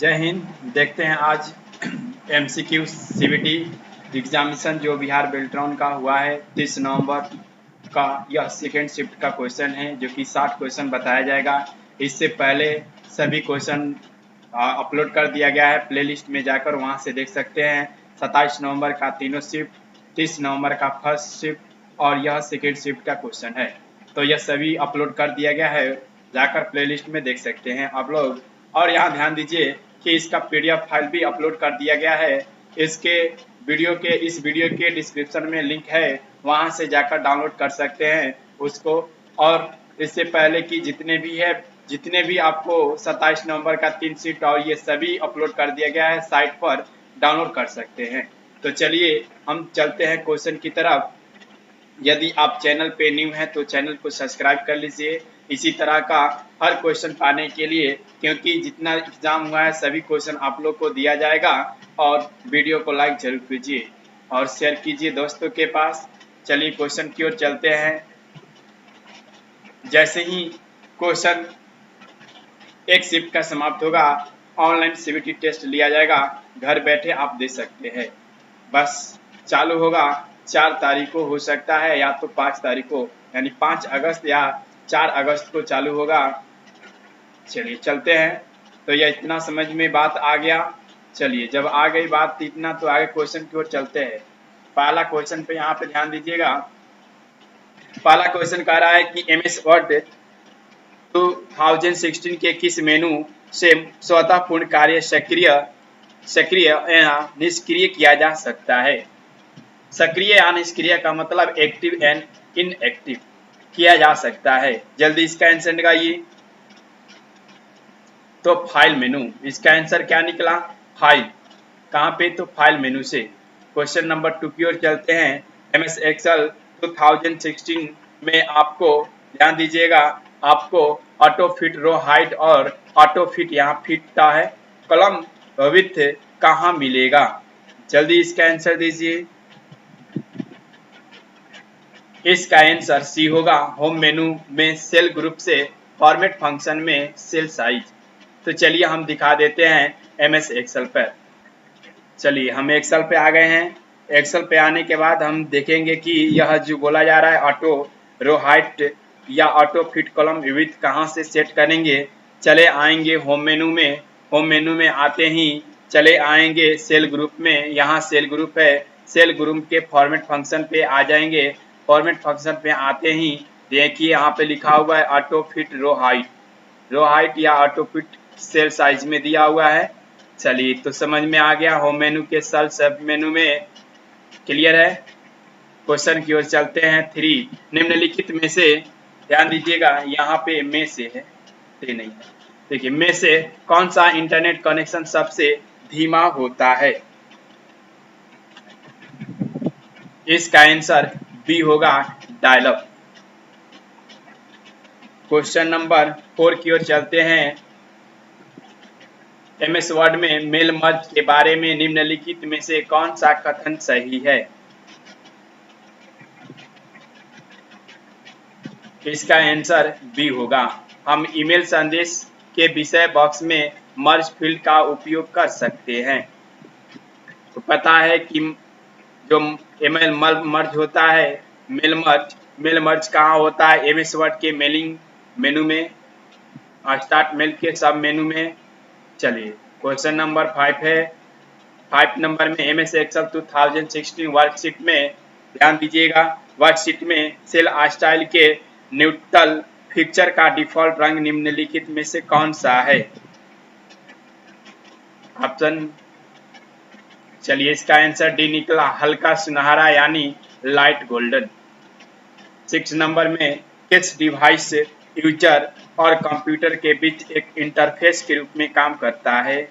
जय हिंद। देखते हैं आज एमसीक्यू सीबीटी एग्जामिनेशन जो बिहार बेल्ट्रॉन का हुआ है 30 नवंबर का। यह सेकेंड शिफ्ट का क्वेश्चन है जो कि 60 क्वेश्चन बताया जाएगा। इससे पहले सभी क्वेश्चन अपलोड कर दिया गया है, प्लेलिस्ट में जाकर वहां से देख सकते हैं। 27 नवंबर का तीनों शिफ्ट, 30 नवंबर का फर्स्ट शिफ्ट और यह सेकेंड शिफ्ट का क्वेश्चन है। तो यह सभी अपलोड कर दिया गया है, जाकर प्लेलिस्ट में देख सकते हैं आप लोग। और यहाँ ध्यान दीजिए कि इसका पीडीएफ फाइल भी अपलोड कर दिया गया है। इसके इस वीडियो के डिस्क्रिप्शन में लिंक है, वहां से जाकर डाउनलोड कर सकते हैं उसको। और इससे पहले कि जितने भी आपको 27 नवंबर का 3 शिफ्ट और ये सभी अपलोड कर दिया गया है, साइट पर डाउनलोड कर सकते हैं। तो चलिए हम चलते हैं क्वेश्चन की तरफ। यदि आप चैनल पे न्यू हैं तो चैनल को सब्सक्राइब कर लीजिए इसी तरह का हर क्वेश्चन पाने के लिए, क्योंकि जितना एग्जाम हुआ है सभी क्वेश्चन आप लोग को दिया जाएगा। और वीडियो को लाइक जरूर कीजिए और शेयर कीजिए दोस्तों के पास। चलिए क्वेश्चन की ओर चलते हैं। जैसे ही क्वेश्चन एक शिफ्ट का समाप्त होगा, ऑनलाइन सीबीटी टेस्ट लिया जाएगा, घर बैठे आप दे सकते हैं। बस चालू होगा 4 तारीख को, हो सकता है या तो 5 तारीख को, यानी 5 अगस्त या 4 अगस्त को चालू होगा। चलिए चलते हैं। तो यह इतना समझ में बात आ गया। चलिए जब आ गई बात इतना, तो आगे क्वेश्चन की ओर चलते हैं। पहला क्वेश्चन पे यहाँ पे ध्यान दीजिएगा। पहला क्वेश्चन कह रहा है कि एमएस वर्ड 2016 के किस मेनू से स्वतः पूर्ण कार्य सक्रिय या निष्क्रिय किया जा सकता है। सक्रिय या निष्क्रिय का मतलब एक्टिव एंड इनएक्टिव किया जा सकता है। जल्दी इसका आंसर लगाइए। तो फाइल मेनू, इसका आंसर क्या निकला? फाइल। कहाँ पे? तो फाइल मेनू से। क्वेश्चन नंबर 2 की ओर चलते हैं। एमएस एक्सेल 2016 में आपको ध्यान दीजिएगा, आपको ऑटो फिट रो हाइट और ऑटो फिट यहाँ फिटता है कॉलम विड्थ कहाँ मिलेगा? जल्दी इसका आंसर दीजिए। इसका आंसर सी होगा, होम मेनू में सेल ग्रुप से, फॉर्मेट फंक्शन में सेल साइज। तो चलिए हम दिखा देते हैं एमएस एक्सेल पर। चलिए हम एक्सेल पे आ गए हैं। एक्सेल पे आने के बाद हम देखेंगे कि यह जो बोला जा रहा है ऑटो रो हाइट या ऑटो फिट कॉलम विड्थ कहाँ से सेट करेंगे। चले आएंगे होम मेनू में। होम मेनू में आते ही चले आएंगे सेल ग्रुप में। यहाँ सेल ग्रुप है, सेल ग्रुप के फॉर्मेट फंक्शन पे आ जाएंगे। फॉर्मेट फंक्शन पे आते ही देखिए यहाँ पे लिखा हुआ है ऑटो फिट रो हाइट या ऑटो फिट सेल साइज में दिया हुआ है। चलिए तो समझ में आ गया। होम मेनू के सेल सब मेनू में क्लियर है। क्वेश्चन की ओर चलते हैं। 3 निम्नलिखित में से, ध्यान दीजिएगा यहाँ पे में से है, से नहीं है। देखिए में से कौन सा इंटरनेट कनेक्शन सबसे धीमा होता है? इसका आंसर बी होगा, डायल अप। क्वेश्चन नंबर 4 की ओर चलते हैं। एमएस वर्ड में मेल मर्ज के बारे में निम्नलिखित में से कौन सा कथन सही है? इसका आंसर बी होगा, हम ईमेल संदेश के विषय बॉक्स में मर्ज फील्ड का उपयोग कर सकते हैं। तो पता है कि जो ईमेल मर्ज होता है, मेल मर्ज कहाँ होता है? एमएस वर्ड के मेलिंग मेनू में, स्टार्ट मेल के सब मेनू में। चलिए क्वेश्चन नंबर 5 है। 5 नंबर में एमएस एक्सेल 2016 वर्कशीट में ध्यान दीजिएगा। वर्कशीट में सेल स्टाइल के न्यूट्रल पिक्चर का डिफॉल्ट रंग निम्नलिखित में से कौन सा है? ऑप्शन, चलिए इसका आंसर डी निकला, हल्का सुनहरा यानी लाइट गोल्डन। 6 नंबर में किस डिवाइस यूजर और कंप्यूटर के बीच एक इंटरफेस के रूप में काम करता है?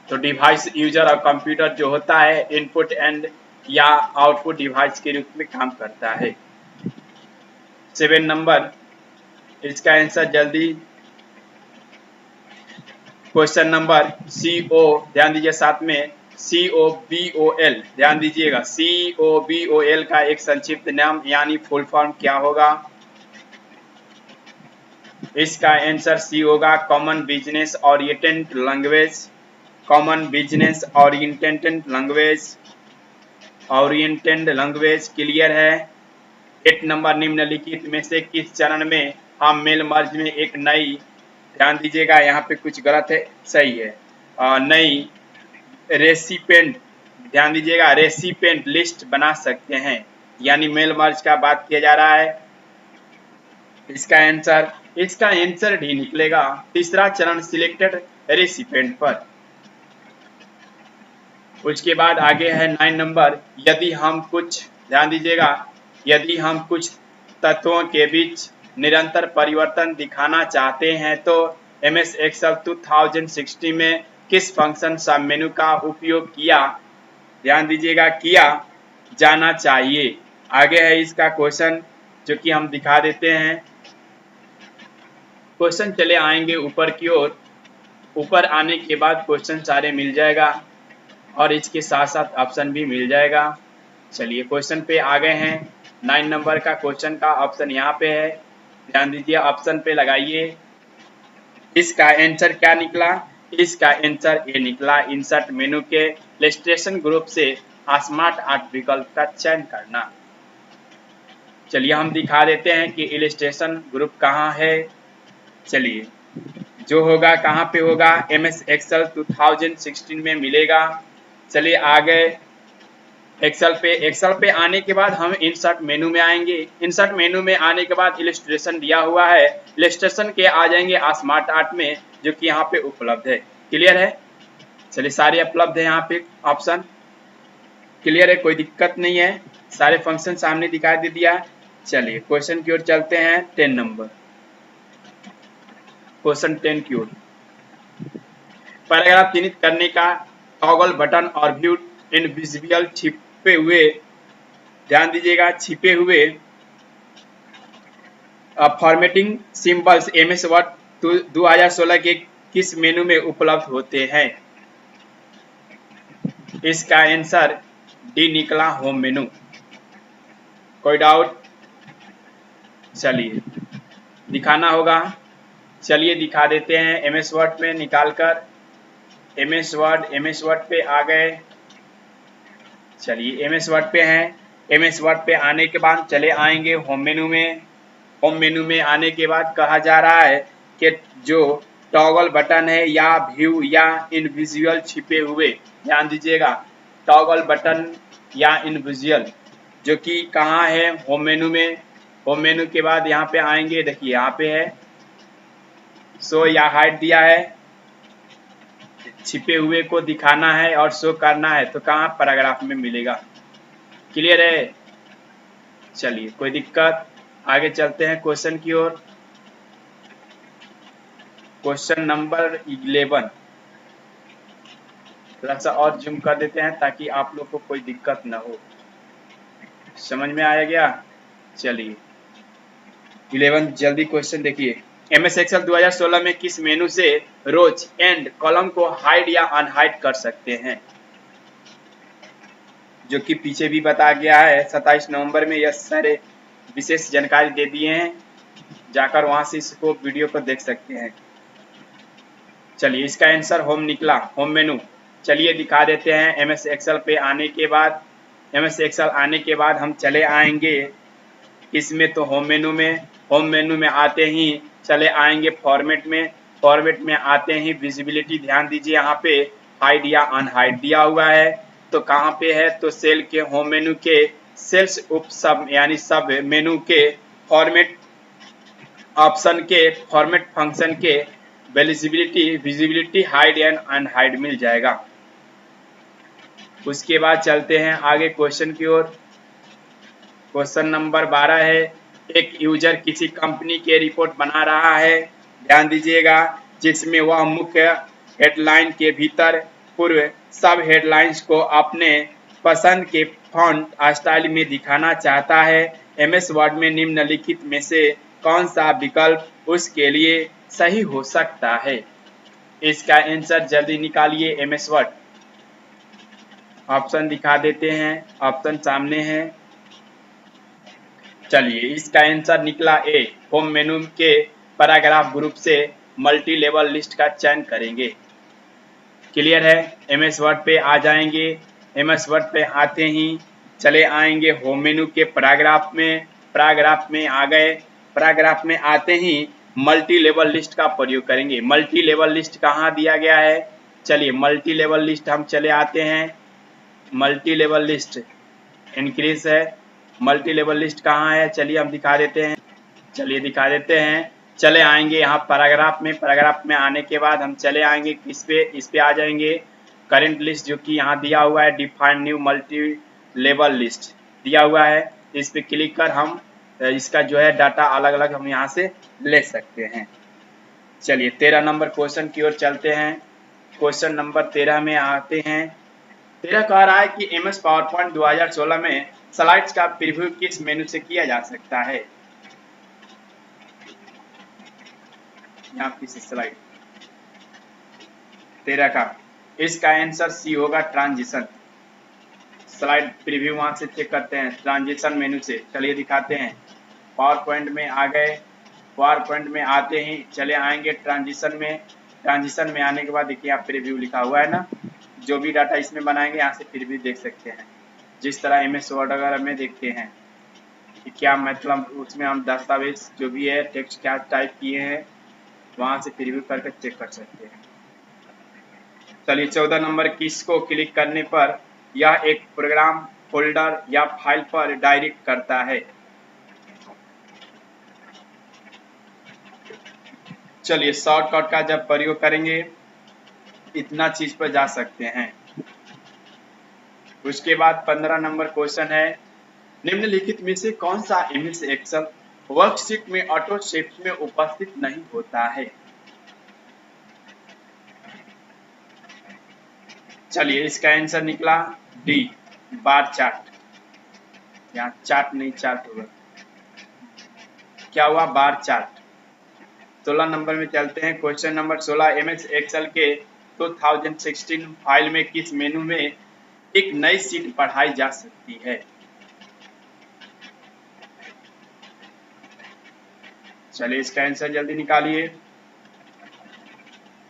तो डिवाइस यूजर और कंप्यूटर जो होता है इनपुट एंड या आउटपुट डिवाइस के रूप में काम करता है। 7 नंबर, इसका आंसर जल्दी। क्वेश्चन नंबर CO, ध्यान दीजिए साथ में COBOL, ध्यान दीजिएगा। COBOL का एक संक्षिप्त नाम यानी फुल फॉर्म क्या होगा? इसका आंसर सी होगा, common business oriented language. Common business oriented language clear है। 8 नंबर, निम्नलिखित में से किस चरण में हम मेल मर्ज में एक नई, ध्यान दीजिएगा यहाँ पे कुछ गलत है, सही है, नई रेसिपेंट, ध्यान दीजिएगा, रेसिपेंट लिस्ट बना सकते हैं, यानी मेल मर्ज का बात किया जा रहा है। इसका आंसर डी निकलेगा, तीसरा चरण सिलेक्टेड रेसिपेंट पर। उसके बाद आगे है 9 नंबर, यदि हम कुछ, ध्यान दीजिएगा, यदि हम कुछ तत्वों के बीच निरंतर परिवर्तन दिखाना चाहते हैं तो MS Excel 2016 में किस फंक्शन सब मेनू का उपयोग किया, ध्यान दीजिएगा, किया जाना चाहिए। आगे है इसका क्वेश्चन, जो कि हम दिखा देते हैं। क्वेश्चन चले आएंगे ऊपर की ओर, ऊपर आने के बाद क्वेश्चन सारे मिल जाएगा और इसके साथ साथ ऑप्शन भी मिल जाएगा। चलिए क्वेश्चन पे आ गए हैं। 9 नंबर का क्वेश्चन का ऑप्शन यहाँ पे है, ध्यान दीजिए, ऑप्शन पे लगाइए। इसका आंसर क्या निकला? इसका आंसर ए निकला, इंसर्ट मेनू के इलस्ट्रेशन ग्रुप से स्मार्ट आर्ट विकल्प का चयन करना। चलिए हम दिखा देते हैं कि इलस्ट्रेशन ग्रुप कहाँ है। चलिए, जो होगा कहाँ पे होगा, MS Excel 2016 में मिलेगा। चलिए आ गए एक्सेल पे आने के बाद हम इंसर्ट मेनू में आएंगे। इंसर्ट मेनू में आने के बाद इलस्ट्रेशन दिया हुआ है, इलस्ट्रेशन के आ जाएंगे स्मार्ट आर्ट में, जो कि यहाँ पे उपलब्ध है। क्लियर है? चलिए सारे उपलब्ध है यहाँ पे ऑप्शन, क्लियर है, कोई दिक्कत नहीं है, सारे फंक्शन सामने दिखाई दे दिया। चलिए क्वेश्चन की ओर चलते हैं। 10 नंबर, क्वेश्चन 10 की ओर, पैराग्राफ चिन्हित करने का टॉगल बटन और व्यू इनविजिबल छिपे हुए, ध्यान दीजिएगा, छिपे हुए फॉर्मेटिंग सिंबल्स MS वर्ड 2016 के किस मेनू में उपलब्ध होते हैं? इसका आंसर डी निकला, होम मेनू। कोई डाउट? चलिए दिखाना होगा, चलिए दिखा देते हैं MS वर्ड में निकालकर। MS वर्ड पे आ गए। चलिए MS वर्ड पे हैं, MS वर्ड पे आने के बाद चले आएंगे होम मेनू में। होम मेनू में आने के बाद कहा जा रहा है कि जो टॉगल बटन है या व्यू या इनविजिबल छिपे हुए, ध्यान दीजिएगा, टॉगल बटन या इनविजिबल, जो कि कहाँ है, होम मेनू में। होम मेनू के बाद यहाँ पे आएंगे, देखिए यहाँ पे है शो या हाइड दिया है, छिपे हुए को दिखाना है और शो करना है, तो कहाँ, पैराग्राफ में मिलेगा। क्लियर है? चलिए कोई दिक्कत, आगे चलते हैं क्वेश्चन की ओर। क्वेश्चन नंबर 11, थोड़ा सा और जूम कर देते हैं ताकि आप लोग को कोई दिक्कत ना हो। समझ में आया गया? चलिए 11 जल्दी क्वेश्चन देखिए। MS Excel 2016 में किस मेनू से रोज एंड कॉलम को हाइड या अनहाइड कर सकते हैं? जो कि पीछे भी बता गया है, 27 नवंबर में यह सारे विशेष जानकारी दे दिए हैं, जाकर वहां से इसको वीडियो को देख सकते हैं। चलिए इसका आंसर होम निकला, होम मेनू। चलिए दिखा देते हैं। MS Excel पे आने के बाद, MS Excel आने के बाद हम चले आएंगे इसमें, तो होम मेनू में। होम मेनू में आते ही चले आएंगे फॉर्मेट में। फॉर्मेट में आते ही विजिबिलिटी, ध्यान दीजिए यहाँ पे हाइड या अनहाइड दिया हुआ है, तो कहाँ पे है, तो सेल के होम मेनू के सेल्स उप सब यानी सब मेनू के फॉर्मेट ऑप्शन के फॉर्मेट फंक्शन के विजिबिलिटी हाइड एंड अनहाइड मिल जाएगा। उसके बाद चलते हैं आगे क्वेश्चन की ओर। क्वेश्चन नंबर 12 है, एक यूजर किसी कंपनी के रिपोर्ट बना रहा है, ध्यान दीजिएगा, जिसमें वह मुख्य हेडलाइन के भीतर पूर्व सब हेडलाइंस को अपने पसंद के फॉन्ट स्टाइल में दिखाना चाहता है। MS वर्ड में निम्नलिखित में से कौन सा विकल्प उसके लिए सही हो सकता है? इसका आंसर जल्दी निकालिए MS वर्ड। ऑप्शन दिखा देते हैं, ऑप्शन सामने है। चलिए इसका आंसर निकला ए, होम मेनू के पैराग्राफ ग्रुप से मल्टी लेवल लिस्ट का चयन करेंगे। क्लियर है। एमएस वर्ड पे आ जाएंगे। एमएस वर्ड पे आते ही चले आएंगे होम मेनू के पैराग्राफ में। पैराग्राफ में आ गए। पैराग्राफ में आते ही मल्टी लेवल लिस्ट का प्रयोग करेंगे। मल्टी लेवल लिस्ट कहाँ दिया गया है? चलिए मल्टी लेवल लिस्ट हम चले आते हैं। मल्टी लेवल लिस्ट इंक्रीज है। मल्टी लेवल लिस्ट कहाँ है? चलिए हम दिखा देते हैं। चलिए दिखा देते हैं। चले आएंगे यहाँ पैराग्राफ में। पैराग्राफ में आने के बाद हम चले आएंगे किस पे? इस पे आ जाएंगे करंट लिस्ट, जो कि यहाँ दिया हुआ है define new multi level list दिया हुआ है। इस पे क्लिक कर हम इसका जो है डाटा अलग अलग हम यहाँ से ले सकते हैं। चलिए 13 नंबर क्वेश्चन की ओर चलते हैं। क्वेश्चन नंबर 13 में आते हैं। 13 कह रहा है कि एमएस पावर पॉइंट 2016 में स्लाइड्स का प्रीव्यू किस मेनू से किया जा सकता है? यहाँ की स्लाइड 13 का, इसका आंसर सी होगा, ट्रांजिशन। स्लाइड प्रीव्यू वहां से चेक करते हैं ट्रांजिशन मेनू से। चलिए दिखाते हैं। पावर पॉइंट में आ गए। पावर पॉइंट में आते ही चले आएंगे ट्रांजिशन में। ट्रांजिशन में आने के बाद देखिए यहाँ प्रीव्यू लिखा हुआ है ना, जो भी डाटा इसमें बनाएंगे यहाँ से प्रीव्यू देख सकते हैं। जिस तरह एमएस वर्ड वगैरह में देखते हैं कि क्या मतलब उसमें हम दस्तावेज जो भी है टेक्स्ट क्या टाइप किए हैं वहां से प्रीव्यू करके चेक कर सकते हैं। चलिए 14 नंबर, किसको क्लिक करने पर यह एक प्रोग्राम फोल्डर या फाइल पर डायरेक्ट करता है? चलिए शॉर्टकट का जब प्रयोग करेंगे इतना चीज पर जा सकते हैं। उसके बाद 15 नंबर क्वेश्चन है, निम्नलिखित में से कौन सा एमएस एक्सेल वर्कशीट में ऑटो शेप्स में उपस्थित नहीं होता है? चलिए इसका आंसर निकला डी, बार चार्ट। यहाँ चार्ट नहीं चार्ट होगा। क्या हुआ? Bar chart. 16 नंबर में चलते हैं। क्वेश्चन नंबर 16, एमएस एक्सेल के 2016 फाइल में किस मेनू में एक नई सीट बढ़ाई जा सकती है? चलिए इसका आंसर जल्दी निकालिए।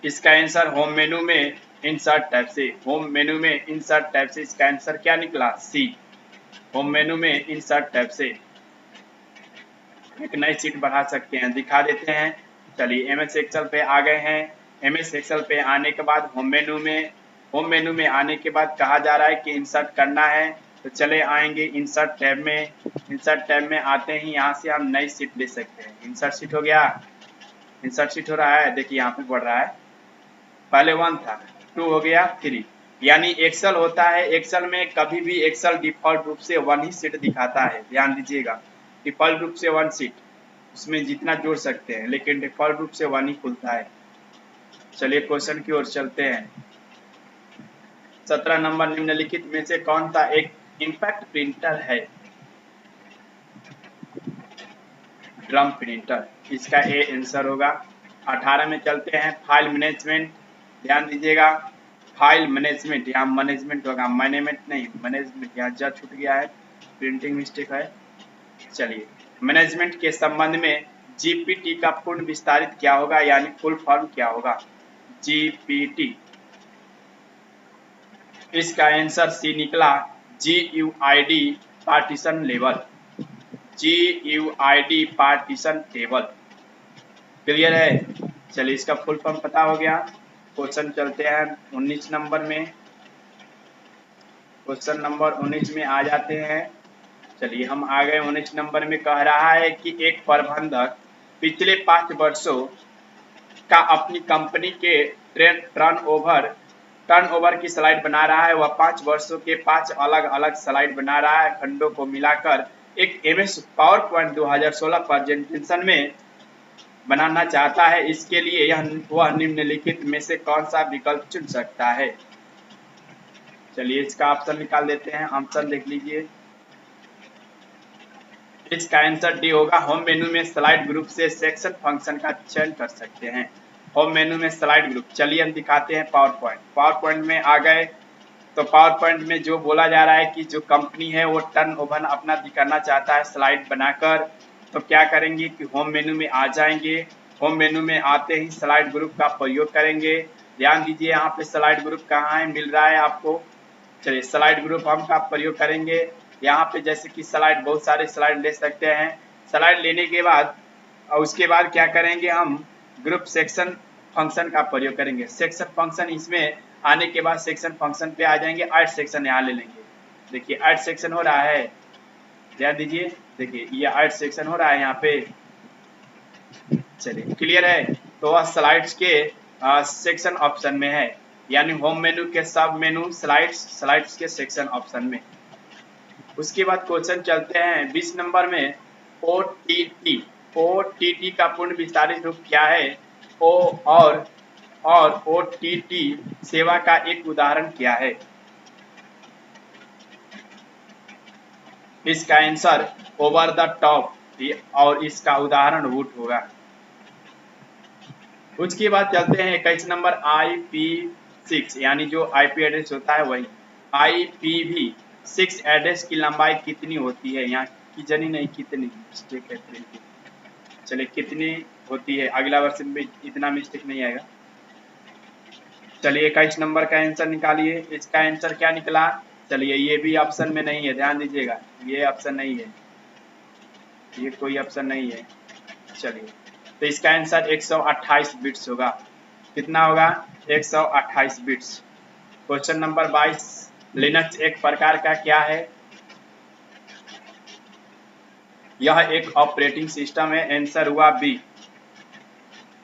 इसका आंसर होम मेनू में इंसर्ट टैब से। होम मेनू में इंसर्ट टैब से इसका आंसर क्या निकला? सी, होम मेनू में इंसर्ट टैब से एक नई सीट बढ़ा सकते हैं। दिखा देते हैं। चलिए एमएस एक्सेल पे आ गए हैं। एमएस एक्सेल पे आने के बाद होम मेनू में आने के बाद कहा जा रहा है कि इंसर्ट करना है, तो चले आएंगे इंसर्ट टैब में। इंसर्ट टैब में आते ही यहाँ से हम नई सीट ले सकते हैं। इंसर्ट सीट हो गया। इंसर्ट सीट हो रहा है, देखिए यहाँ पे बढ़ रहा है। पहले 1 था, 2 हो गया, 3। यानी एक्सेल होता है, एक्सेल में कभी भी एक्सेल डिफॉल्ट रूप से 1 ही सीट दिखाता है। ध्यान दीजिएगा, डिफॉल्ट रूप से 1 सीट, उसमें जितना जोड़ सकते हैं, लेकिन डिफॉल्ट रूप से 1 ही खुलता है। चलिए क्वेश्चन की ओर चलते हैं। 17 नंबर, निम्नलिखित में से कौन सा एक इम्पैक्ट प्रिंटर है? ड्रम प्रिंटर, इसका ए आंसर होगा। 18 में चलते हैं। फाइल मैनेजमेंट, ध्यान दीजिएगा। फाइल मैनेजमेंट, यहाँ मैनेजमेंट होगा, मैनेजमेंट नहीं मैनेजमेंट, यहाँ जा छूट गया है, प्रिंटिंग मिस्टेक है। चलिए मैनेजमेंट के संबंध में जीपीटी का पूर्ण विस्तारित क्या होगा, यानी फुल फॉर्म क्या होगा? जीपीटी। इसका आंसर सी निकला, GUID partition level. GUID partition table. Clear है। चलिए इसका फुल फॉर्म पता हो गया। क्वेश्चन चलते हैं 19 नंबर में। क्वेश्चन नंबर 19 में आ जाते हैं। चलिए हम आ गए 19 नंबर में। कह रहा है कि एक प्रबंधक पिछले 5 वर्षों का अपनी कंपनी के टर्नओवर की स्लाइड बना रहा है। वह 5 वर्षों के 5 अलग अलग स्लाइड बना रहा है, खंडों को मिलाकर एक एमएस पावर पॉइंट 2016 प्रेजेंटेशन में बनाना चाहता है। इसके लिए वह निम्नलिखित में से कौन सा विकल्प चुन सकता है? चलिए इसका ऑप्शन निकाल देते हैं। ऑप्शन देख लीजिए। इसका आंसर डी होगा। होम मेनू में स्लाइड ग्रुप से सेक्शन फंक्शन का चयन कर सकते हैं। होम मेनू में स्लाइड ग्रुप। चलिए हम दिखाते हैं पावर पॉइंट। पावर पॉइंट में आ गए तो पावर पॉइंट में जो बोला जा रहा है कि जो कंपनी है वो टर्नओवर अपना दिखाना चाहता है स्लाइड बनाकर, तो क्या करेंगे कि होम मेनू में आ जाएंगे। होम मेनू में आते ही स्लाइड ग्रुप का प्रयोग करेंगे। ध्यान दीजिए यहाँ पे स्लाइड ग्रुप कहाँ है, मिल रहा है आपको। चलिए स्लाइड ग्रुप हम का प्रयोग करेंगे यहाँ पे, जैसे कि स्लाइड, बहुत सारे स्लाइड ले सकते हैं। स्लाइड लेने के बाद और उसके बाद क्या करेंगे, हम ग्रुप सेक्शन फंक्शन का प्रयोग करेंगे। सेक्शन फंक्शन इसमें आने के बाद सेक्शन फंक्शन पे आ जाएंगे, ऐड सेक्शन यहाँ ले लेंगे। देखिए ऐड सेक्शन हो रहा है, ध्यान दीजिए, देखिए ये ऐड सेक्शन हो रहा है यहाँ पे। चलिए क्लियर है। तो वह स्लाइड्स के सेक्शन ऑप्शन में है, यानी होम मेनू के सब मेनू स्लाइड्स के सेक्शन ऑप्शन में। उसके बाद क्वेश्चन चलते हैं 20 नंबर में। OTT का पूर्ण विस्तारित रूप क्या है? ओ और OTT सेवा का एक उदाहरण क्या है? इसका आंसर ओवर द टॉप और इसका उदाहरण वूट होगा। उसके बाद चलते हैं 21 नंबर IP6, यानी जो IP एड्रेस होता है वही। IPv6 एड्रेस की लंबाई कितनी होती है? यहाँ की जनी नहीं, कितनी मिस्टेक है, चलिए कितनी होती है, अगला वर्ष में इतना मिस्टेक नहीं आएगा। चलिए 21 नंबर का आंसर निकालिए। इसका आंसर क्या निकला? चलिए ये भी ऑप्शन में नहीं है, ध्यान दीजिएगा, ये ऑप्शन नहीं है, ये कोई ऑप्शन नहीं है। चलिए तो इसका आंसर 128 बिट्स होगा। कितना होगा? 128 बिट्स। क्वेश्चन नंबर 22, लिनक्स एक प्रकार का क्या है? यह एक ऑपरेटिंग सिस्टम है। आंसर हुआ बी।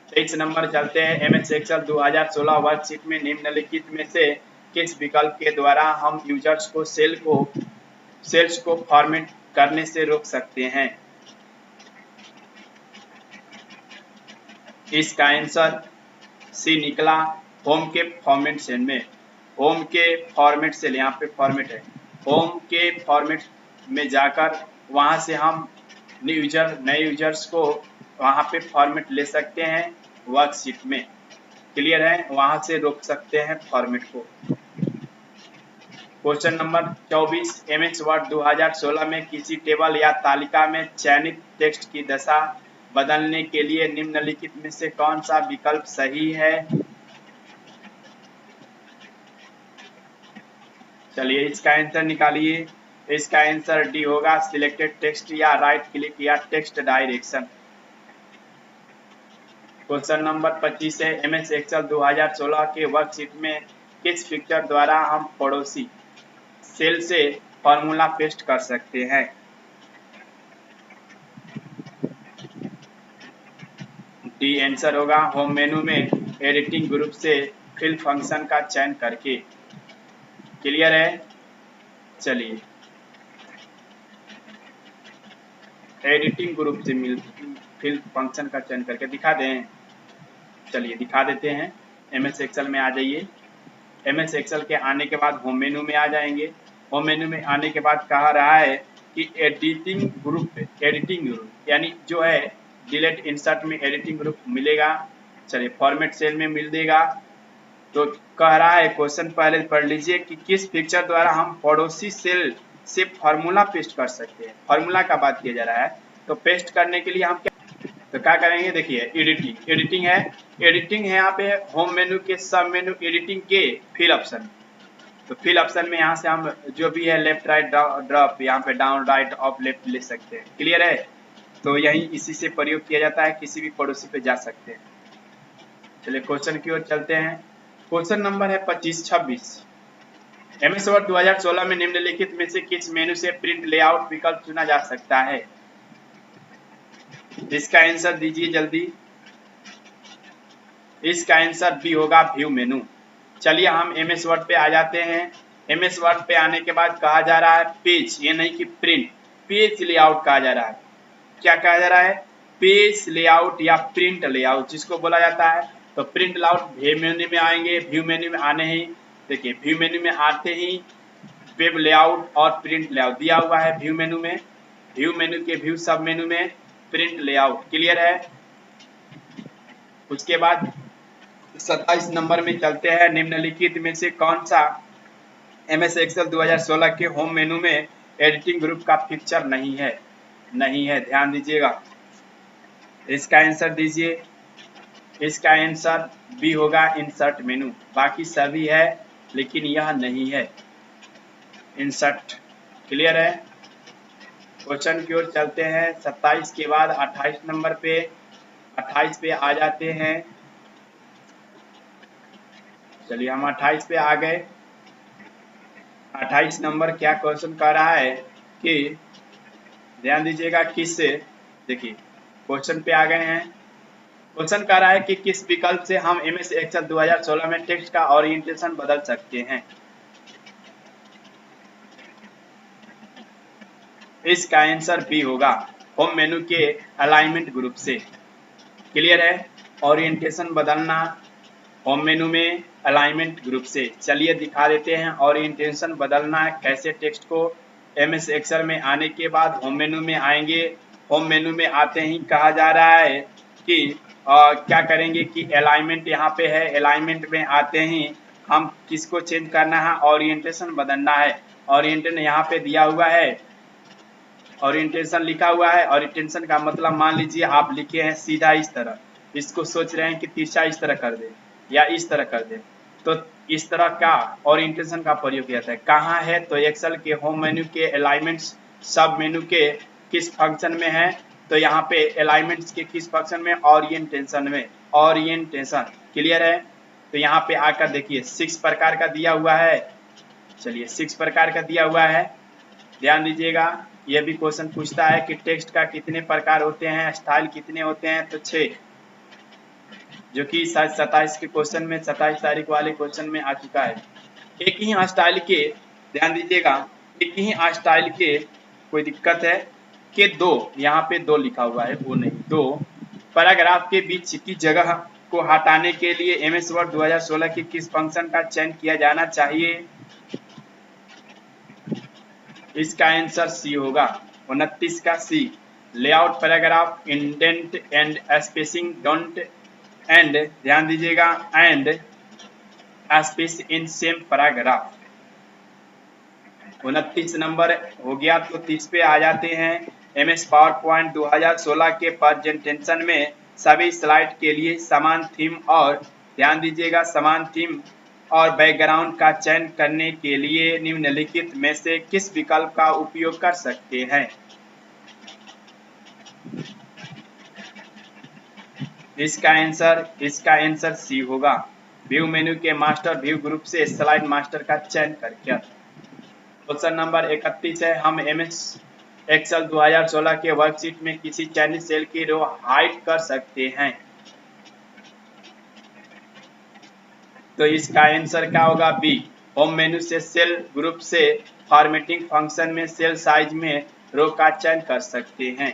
23 नंबर चलते हैं। MS एक्सेल 2016 वर्कशीट में निम्नलिखित में से किस विकल्प के द्वारा हम यूजर्स को सेल्स को फॉर्मेट करने से रोक सकते हैं? इसका आंसर सी निकला, होम के फॉर्मेट सेल में। होम के फॉर्मेट सेल, यहाँ पे फॉर्मेट है, होम के फॉर्मेट में जाकर वहां से हम नए यूजर्स को वहां पे फॉर्मेट ले सकते हैं वर्कशीट में। क्लियर है, वहां से रोक सकते हैं फॉर्मेट को। क्वेश्चन नंबर 24, MS वर्ड 2016 में किसी टेबल या तालिका में चयनित टेक्स्ट की दशा बदलने के लिए निम्नलिखित में से कौन सा विकल्प सही है? चलिए इसका आंसर निकालिए। इसका आंसर डी होगा, सिलेक्टेड टेक्स्ट या राइट क्लिक या टेक्स्ट डायरेक्शन। क्वेश्चन नंबर 25 है। MS एक्सेल 2016 के वर्कशीट में किस फीचर द्वारा हम पड़ोसी सेल से फॉर्मूला पेस्ट कर सकते हैं? डी आंसर होगा, होम मेनू में एडिटिंग ग्रुप से फिल फंक्शन का चयन करके। क्लियर है। चलिए एडिटिंग ग्रुप से फिल फंक्शन का चयन करके दिखा दें। चलिए दिखा देते हैं। MS एक्सेल में आ जाइए। MS एक्सेल के आने के बाद होम मेनू में आ जाएंगे। होम मेनू में आने के बाद कहा रहा है कि एडिटिंग ग्रुप यानी जो है डिलीट इंसर्ट में एडिटिंग ग्रुप मिलेगा। चलिए फॉर्मेट सेल में मिल देगा। तो कह रहा है, क्वेश्चन पहले पढ़ लीजिए कि किस फीचर द्वारा हम पड़ोसी सेल से फार्मूला पेस्ट कर सकते हैं। फार्मूला का बात किया जा रहा है। तो पेस्ट करने के लिए हम क्या करेंगे? देखिए एडिटिंग है यहाँ पे होम मेनू के सब मेनू एडिटिंग के फिल ऑप्शन। तो फिल ऑप्शन में यहाँ से हम जो भी है लेफ्ट राइट ड्रॉप, यहाँ पे डाउन राइट अप लेफ्ट ले सकते हैं। क्लियर है। तो यही इसी से प्रयोग किया जाता है, किसी भी पड़ोसी पे जा सकते हैं। चलिए क्वेश्चन की ओर चलते हैं। क्वेश्चन नंबर है 25-26। MS वर्ड 2016 में निम्नलिखित में से किस मेनू से प्रिंट लेआउट विकल्प चुना जा सकता है? इसका आंसर दीजिए जल्दी। इसका आंसर बी होगा, व्यू मेनू। चलिए हम MS वर्ड पे आ जाते हैं। MS वर्ड पे आने के बाद कहा जा रहा है पेज, ये नहीं कि प्रिंट, पेज लेआउट कहा जा रहा है। क्या कहा जा रहा है? पेज लेआउट या प्रिंट लेआउट जिसको बोला जाता है। तो प्रिंट लेआउट व्यू मेनू में आएंगे। व्यू मेनू में आने ही देखिए, व्यू मेनू में आते ही वेब लेआउट और प्रिंट लेआउट दिया हुआ है। व्यू मेनू में, व्यू मेनू के व्यू सब मेनू में प्रिंट लेआउट। क्लियर है। उसके बाद 27 नंबर में चलते हैं। निम्नलिखित में से कौन सा MS एक्सेल 2016 के होम मेनू में एडिटिंग ग्रुप का फीचर नहीं है? ध्यान दीजिएगा। इसका आंसर दीजिए। इसका आंसर बी होगा इंसर्ट मेनू। बाकी सभी है लेकिन यह नहीं है इंसर्ट। क्लियर है। क्वेश्चन की ओर चलते हैं। 27 के बाद 28 नंबर पे 28 पे आ जाते हैं। चलिए हम 28 पे आ गए। 28 नंबर क्या क्वेश्चन कर रहा है कि ध्यान दीजिएगा किस, देखिए क्वेश्चन पे आ गए हैं। क्वेश्चन कह रहा है कि किस विकल्प से हम MS एक्सेल 2016 में टेक्स्ट का ओरिएंटेशन बदल सकते हैं। इसका आंसर बी होगा होम मेनू के अलाइनमेंट ग्रुप से। क्लियर है। ओरिएंटेशन बदलना होम मेनू में अलाइनमेंट ग्रुप से। चलिए दिखा देते हैं ओरिएंटेशन बदलना है कैसे। टेक्स्ट को MS एक्सेल में आने के बाद होम मेनू में आएंगे। होम मेनू में आते ही कहा जा रहा है कि क्या करेंगे कि अलाइनमेंट यहाँ पे है। अलाइनमेंट में आते ही हम किसको चेंज करना है, ओरिएंटेशन बदलना है। ओरिएंटेशन यहाँ पे दिया हुआ है, ओरिएंटेशन लिखा हुआ है। ओरिएंटेशन का मतलब मान लीजिए आप लिखे हैं सीधा इस तरह, इसको सोच रहे हैं कि तिरछा इस तरह कर दे या इस तरह कर दे, तो इस तरह का ओरिएंटेशन का प्रयोग किया जाता है। कहाँ है तो एक्सेल के होम मेन्यू के अलाइनमेंट्स सब मेन्यू के किस फंक्शन में है, तो यहाँ पे अलाइनमेंट्स के किस फंक्शन में, ओरिएंटेशन में। ओरिएंटेशन क्लियर है। तो यहाँ पे आकर देखिए 6 प्रकार का दिया हुआ है। चलिए 6 प्रकार का दिया हुआ है, ध्यान दीजिएगा। यह भी क्वेश्चन पूछता है कि टेक्स्ट का कितने प्रकार होते हैं, स्टाइल कितने होते हैं, तो 6, जो कि शायद 27 के क्वेश्चन में 27 तारीख वाले क्वेश्चन में आ चुका है। एक ही स्टाइल के, ध्यान दीजिएगा, एक ही स्टाइल के कोई दिक्कत है कि 2, यहाँ पे 2 लिखा हुआ है, वो नहीं, 2 पैराग्राफ के बीच की जगह को हटाने के लिए MS वर्ड 2016 के किस फंक्शन का चयन किया जाना चाहिए। इसका आंसर सी होगा 29 का C. Layout paragraph indent and spacing don't and, ध्यान दीजिएगा, and space in same paragraph. 29 number हो गया। तो 30 पे आ जाते हैं। MS पावर पॉइंट 2016 के प्रेजेंटेशन में सभी स्लाइड के लिए समान थीम और, ध्यान दीजिएगा, समान थीम और बैकग्राउंड का चयन करने के लिए निम्नलिखित में से किस विकल्प का उपयोग कर सकते हैं। इसका आंसर सी होगा। व्यू मेन्यू के मास्टर व्यू ग्रुप से स्लाइड मास्टर का चयन करके। क्वेश्चन नंबर 31 है, हम MS एक्सेल 2016 के वर्कशीट में किसी चयनित सेल की रो हाइड कर सकते हैं। तो इसका आंसर क्या होगा, बी। होम मेन्यू से सेल ग्रुप से फॉर्मेटिंग फंक्शन में सेल साइज में रो का चयन कर सकते हैं।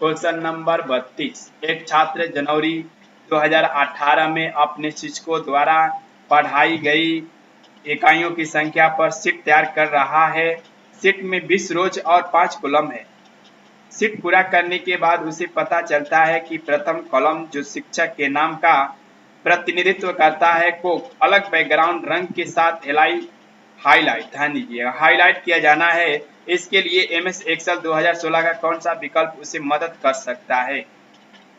क्वेश्चन नंबर 32, एक छात्र जनवरी 2018 में अपने शिक्षकों द्वारा पढ़ाई गई इकाइयों की संख्या पर शीट तैयार कर रहा है। शीट में 20 रोज और 5 कॉलम है। शीट पूरा करने के बाद उसे पता चलता है कि प्रथम कॉलम जो शिक्षक के नाम का प्रतिनिधित्व करता है को अलग बैकग्राउंड रंग के साथ हाईलाइट, ध्यान दीजिएगा, हाईलाइट किया जाना है। इसके लिए MS एक्सेल 2016 का कौन सा विकल्प उसे मदद कर सकता है।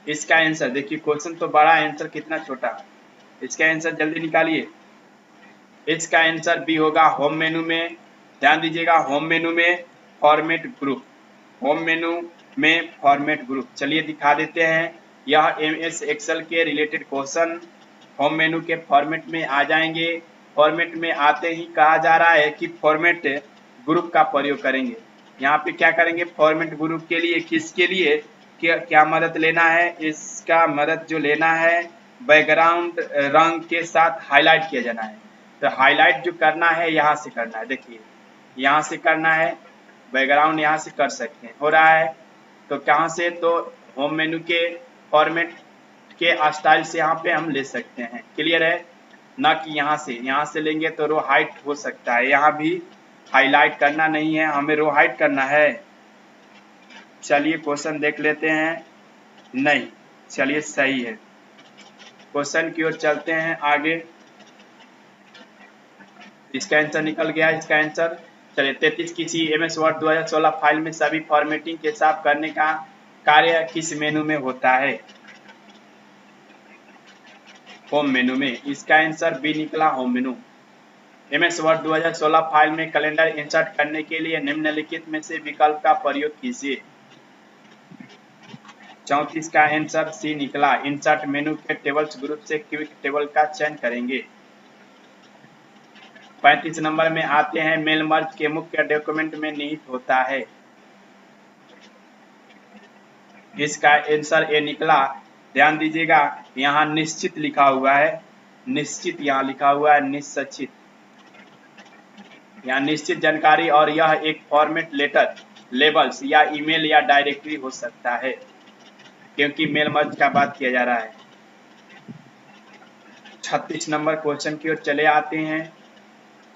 इसका आंसर देखिए, क्वेश्चन तो बड़ा, आंसर कितना छोटा। इसका आंसर जल्दी निकालिए। इसका आंसर बी होगा होम मेनू में, ध्यान दीजिएगा, होम मेनू में फॉर्मेट ग्रुप। होम मेनू में फॉर्मेट ग्रुप। चलिए दिखा देते हैं। यह MS एक्सेल के रिलेटेड क्वेश्चन होम मेनू के फॉर्मेट में आ जाएंगे। फॉर्मेट में आते ही कहा जा रहा है कि फॉर्मेट ग्रुप का प्रयोग करेंगे। यहाँ पे क्या करेंगे, फॉर्मेट ग्रुप के लिए, किसके लिए, क्या मदद लेना है, इसका मदद जो लेना है बैकग्राउंड रंग के साथ हाईलाइट किया जाना है। तो हाईलाइट जो करना है यहाँ से करना है, देखिए यहाँ से करना है, बैकग्राउंड यहाँ से कर सकते हैं, हो रहा है। तो कहाँ से, तो होम मेनू के फॉर्मेट के स्टाइल से यहाँ पे हम ले सकते हैं। क्लियर है ना, कि यहाँ से लेंगे तो रो हाइट हो सकता है। यहाँ भी हाईलाइट करना नहीं है, हमें रो हाइट करना है। चलिए क्वेश्चन देख लेते हैं। नहीं, चलिए सही है। क्वेश्चन की ओर चलते हैं आगे। इसका आंसर निकल गया। इसका आंसर, चलिए 33, किसी MS वर्ड 2016 फाइल में सभी फॉर्मेटिंग के साथ करने का कार्य किस मेनू में होता है। होम मेनू में। इसका आंसर बी निकला, होम मेनू। MS वर्ड 2016 फाइल में कैलेंडर इंसर्ट करने के लिए निम्नलिखित में से विकल्प का प्रयोग कीजिए। 34 का आंसर सी निकला, इंसर्ट मेनू के टेबल्स ग्रुप से क्विक टेबल का चयन करेंगे। 35 नंबर में आते हैं, मेल मर्ज के मुख्य डॉक्यूमेंट में निहित होता है। इसका आंसर ए निकला। ध्यान दीजिएगा, यहाँ निश्चित लिखा हुआ है, निश्चित यहाँ लिखा हुआ है, निश्चित, यहाँ निश्चित जानकारी, और यह एक फॉर्मेट लेटर, लेबल्स या ईमेल या डायरेक्टरी हो सकता है, क्योंकि मेल मर्ज का बात किया जा रहा है। 36 नंबर क्वेश्चन की ओर चले आते हैं।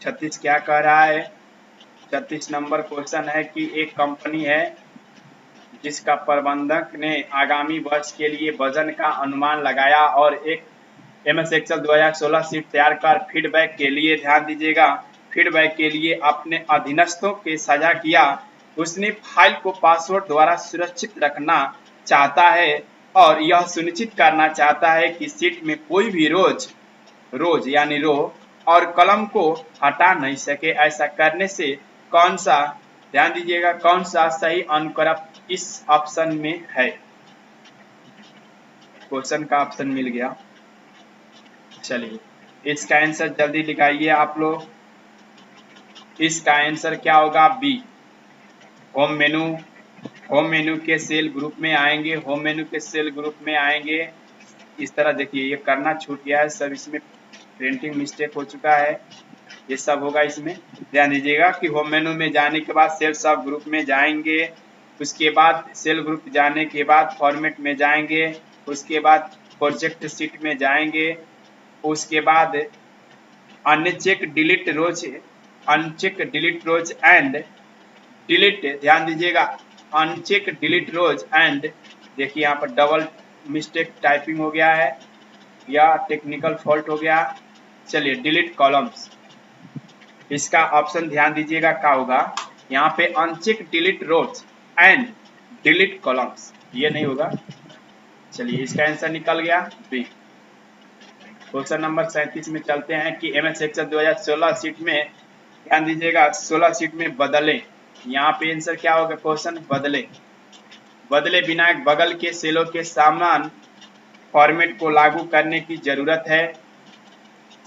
36 क्या कह रहा है? 36 नंबर क्वेश्चन है कि एक कंपनी है जिसका प्रबंधक ने आगामी वर्ष के लिए वजन का अनुमान लगाया और एक MS एक्सेल 2016 शीट तैयार कर फीडबैक के लिए, ध्यान दीजिएगा, फीडबैक के लिए अपने अधीनस्थों के साझा किया। उसने फाइल को पासवर्ड द्वारा सुरक्षित रखना चाहता है और यह सुनिश्चित करना चाहता है कि शीट में कोई भी रोज यानी रो और कलम को हटा नहीं सके। ऐसा करने से कौन सा, ध्यान दीजिएगा, कौन सा सही अनुक्रम इस ऑप्शन में है? क्वेश्चन का ऑप्शन मिल गया। चलिए इसका आंसर जल्दी लिखाइए आप लोग। इसका आंसर क्या होगा? B, home menu. Home menu के सेल ग्रुप में आएंगे, होम मेनू के सेल ग्रुप में आएंगे। इस तरह देखिए, ये करना छूट गया है सब, इसमें प्रिंटिंग मिस्टेक हो चुका है, ये सब होगा इसमें। ध्यान दीजिएगा कि होम मेनू में जाने के बाद सेल सब ग्रुप में जाएंगे, उसके बाद सेल ग्रुप जाने के बाद फॉर्मेट में जाएंगे, उसके बाद प्रोजेक्ट शीट में जाएंगे, उसके बाद uncheck delete rows, uncheck delete rows and delete, ध्यान दीजिएगा, अनचेक डिलीट रोज एंड, देखिए यहाँ पर डबल मिस्टेक टाइपिंग हो गया है या टेक्निकल फॉल्ट हो गया। चलिए डिलीट कॉलम्स, इसका ऑप्शन ध्यान दीजिएगा क्या होगा, यहाँ पे uncheck delete rows and delete columns, ये नहीं होगा। चलिए इसका आंसर निकल गया बी। क्वेश्चन नंबर 37 में चलते हैं कि MS एक्सेल 2016 शीट में, ध्यान दीजिएगा, 16 शीट में बदले, यहाँ पे आंसर क्या होगा? क्वेश्चन बदले बिना बगल के सेलों के समान फॉर्मेट को लागू करने की जरूरत है।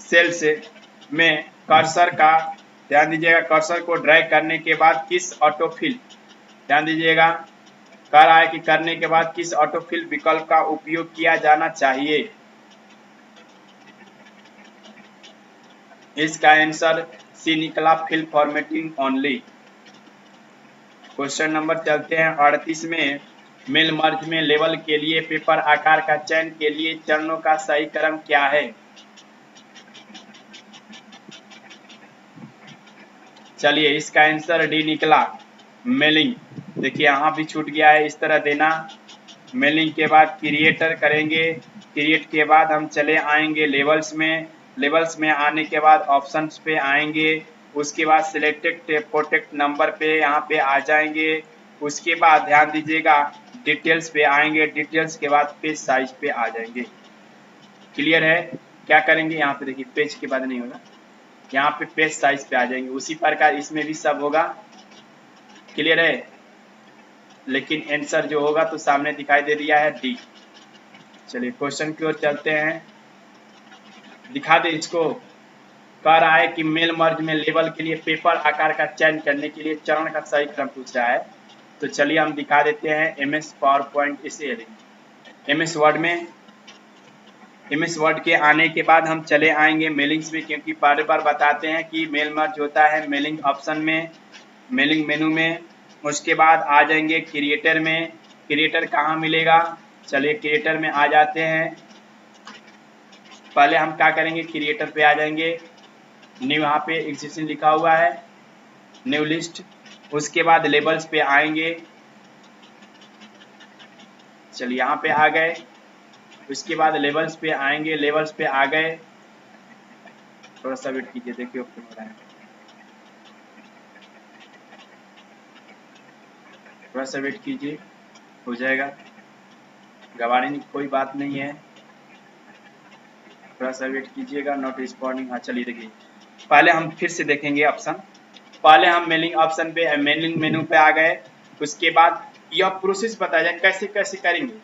सेल्स में कर्सर का, ध्यान दीजिएगा, कर्सर को ड्रैग करने के बाद किस ऑटोफिल, ध्यान दीजिएगा, कह रहा है कि करने के बाद किस ऑटोफिल विकल्प का उपयोग किया जाना चाहिए। इसका आंसर सी निकला, fill formatting only. Question number चलते हैं 38 में, मेल मर्ज में लेबल के लिए पेपर आकार का चयन के लिए चरणों का सही क्रम क्या है? चलिए इसका आंसर डी निकला, मेलिंग। देखिए यहाँ भी छूट गया है, इस तरह देना। मेलिंग के बाद क्रिएटर करेंगे, क्रिएट के बाद हम चले आएंगे लेबल्स में, लेबल्स में आने के बाद ऑप्शंस पे आएंगे, उसके बाद सिलेक्टेड प्रोटेक्ट नंबर पे यहाँ पे आ जाएंगे, उसके बाद ध्यान दीजिएगा डिटेल्स पे आएंगे, डिटेल्स के बाद पेज साइज पे आ जाएंगे। क्लियर है? क्या करेंगे यहाँ पे, देखिए पेज के बाद नहीं होगा, यहाँ पे पेज साइज पे आ जाएंगे। उसी प्रकार इसमें भी सब होगा। क्लियर है? लेकिन आंसर जो होगा तो सामने दिखाई दे दिया है, डी। चलिए क्वेश्चन की ओर चलते हैं, दिखा दे इसको। कह रहा है कि मेल मर्ज में लेबल के लिए पेपर आकार का चयन करने के लिए चरण का सही क्रम पूछ रहा है। तो चलिए हम दिखा देते हैं MS पावरपॉइंट, इसे MS वर्ड में, MS वर्ड के आने के बाद हम चले आएंगे मेलिंग्स में, क्योंकि बार बार बताते हैं कि मेल मर्ज होता है मेलिंग ऑप्शन में, मेलिंग मेनू में। उसके बाद आ जाएंगे क्रिएटर में। क्रिएटर कहाँ मिलेगा? चलिए क्रिएटर में आ जाते हैं। पहले हम क्या करेंगे, क्रिएटर पे आ जाएंगे, न्यू, यहाँ पे एग्जिस्टिंग लिखा हुआ है, न्यू लिस्ट। उसके बाद लेबल्स पे आएंगे, चलिए यहाँ पे आ गए। उसके बाद लेबल्स पे आएंगे, लेबल्स पे आ गए, थोड़ा सा वेट कीजिए, देखिए ओपन हो रहा है, थोड़ा सा वेट कीजिए, हो जाएगा, घबराने की कोई बात नहीं है। थोड़ा सा वेट कीजिएगा, नॉट रिस्पॉन्डिंग। हाँ चलिए देखिए, पहले हम फिर से देखेंगे ऑप्शन। पहले हम मेलिंग ऑप्शन पे मेलिंग मेनू पे आ गए, उसके बाद यह प्रोसेस बताया जाए कैसे कैसे करेंगे।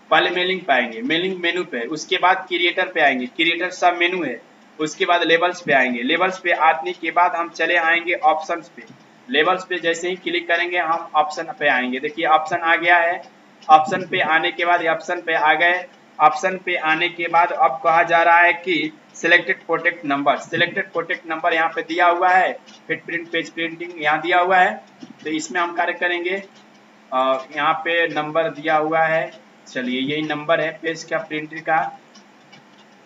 पहले मेलिंग पे आएंगे, मेलिंग मेनू पे, उसके बाद क्रिएटर पे आएंगे, क्रिएटर सब मेनू है, उसके बाद लेबल्स पे आएंगे, लेबल्स पे आने के बाद हम चले आएंगे ऑप्शंस पे। लेबल्स पे जैसे ही क्लिक करेंगे हम ऑप्शन पे आएंगे। देखिए ऑप्शन आ गया है, ऑप्शन पे आने के बाद ऑप्शन पे आ गए। ऑप्शन पे आने के बाद अब कहा जा रहा है कि selected protect number, selected protect number यहाँ पे दिया हुआ है, फिर प्रिंट पेज प्रिंटिंग यहाँ दिया हुआ है, तो इसमें हम कार्य करेंगे। यहाँ पे नंबर दिया हुआ है, चलिए यही नंबर है पेज का,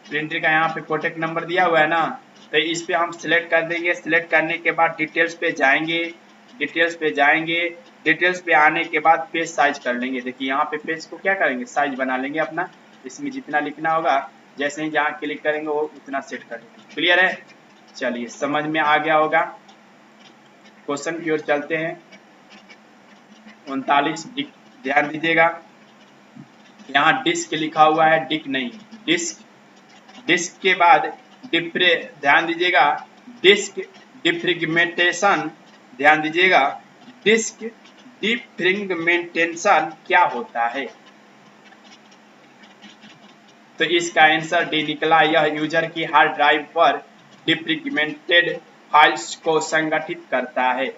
प्रिंटर का यहाँ पे प्रोटेक्ट नंबर दिया हुआ है ना, तो इस पे हम सिलेक्ट कर देंगे। सिलेक्ट करने के बाद डिटेल्स पे जाएंगे, डिटेल्स पे जाएंगे, डिटेल्स पे आने के बाद पेज साइज कर लेंगे। देखिए यहाँ पे पेज को क्या करेंगे, साइज बना लेंगे अपना, इसमें जितना लिखना होगा जैसे ही जहाँ क्लिक करेंगे वो उतना सेट कर लेंगे। क्लियर है, चलिए समझ में आ गया होगा। क्वेश्चन की ओर चलते हैं। 39 ध्यान दीजिएगा, यहाँ डिस्क लिखा हुआ है, डिक नहीं, डिस्क। डिस्क के बाद ध्यान दीजिएगा, डिस्क डिफ्रेगमेंटेशन, ध्यान दीजिएगा, डिस्क डिफ्रेगमेंटेशन क्या होता है? तो इसका आंसर डी निकला, यह यूजर की हार्ड ड्राइव पर डिफ्रेगमेंटेड फाइल्स को संगठित करता है।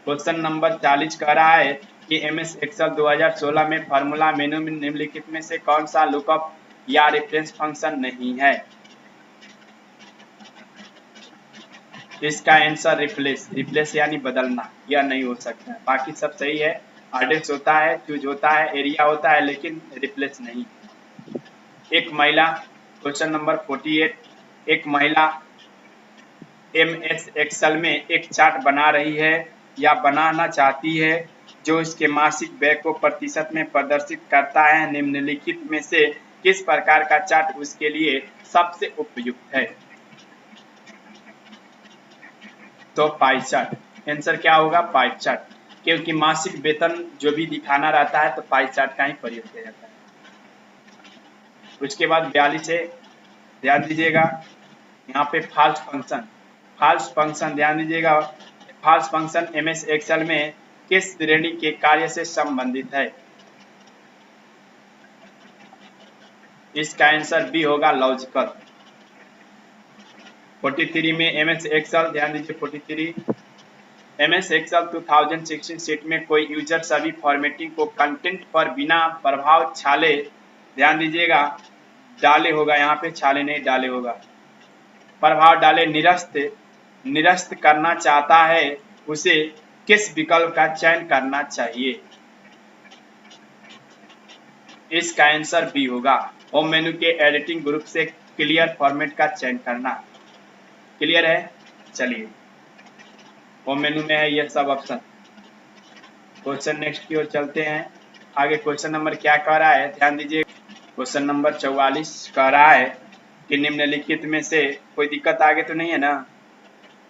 क्वेश्चन नंबर 40 कह रहा है कि एमएस एक्सेल 2016 में फार्मूला मेनू में निम्नलिखित में से कौन सा लुकअप या रेफरेंस फंक्शन नहीं है? इसका आंसर रिप्लेस, रिप्लेस यानी बदलना, यह नहीं हो सकता है। बाकी सब सही है, आर्डेक्स होता है, चूज होता है, एरिया होता है, लेकिन रिप्लेस नहीं। एक महिला, क्वेश्चन नंबर 48, एक महिला एमएस एक्सेल में एक चार्ट बना रही है या बनाना चाहती है जो इसके मासिक व्यय को प्रतिशत में प्रदर्शित करता है। निम्नलिखित में से किस प्रकार का चार्ट उसके लिए सबसे उपयुक्त है? तो पाई चार्ट, आंसर क्या होगा? पाई चार्ट, क्योंकि मासिक वेतन जो भी दिखाना रहता है तो पाई चार्ट का ही प्रयोग किया जाता है। उसके बाद 42 है, ध्यान दीजिएगा, यहाँ पे फॉल्स फंक्शन, फॉल्स फंक्शन ध्यान दीजिएगा, फॉल्स फंक्शन एमएस एक्सेल में किस श्रेणी के कार्य से संबंधित है? इसका आंसर बी होगा, लॉजिकल। 43 में एमएस एक्सेल, ध्यान दीजिए 43, एमएस एक्सेल 2016 शीट में कोई यूजर सभी फॉर्मेटिंग को कंटेंट पर बिना प्रभाव छाले, ध्यान दीजिएगा, डाले होगा, यहाँ पे छाले नहीं डाले होगा, प्रभाव डाले निरस्त करना चाहता है, उसे किस विकल्प का चयन करना चाहिए? इसका आंसर बी होगा, होम मेनू के एडिटिंग ग्रुप से क्लियर फॉर्मेट का चयन करना। क्लियर है, चलिए होम मेनू में है यह सब ऑप्शन। क्वेश्चन नेक्स्ट की ओर चलते हैं। आगे क्वेश्चन नंबर क्या कह रहा है, ध्यान दीजिए, क्वेश्चन नंबर 44 कह रहा है कि निम्नलिखित में से कोई दिक्कत आगे तो नहीं है ना?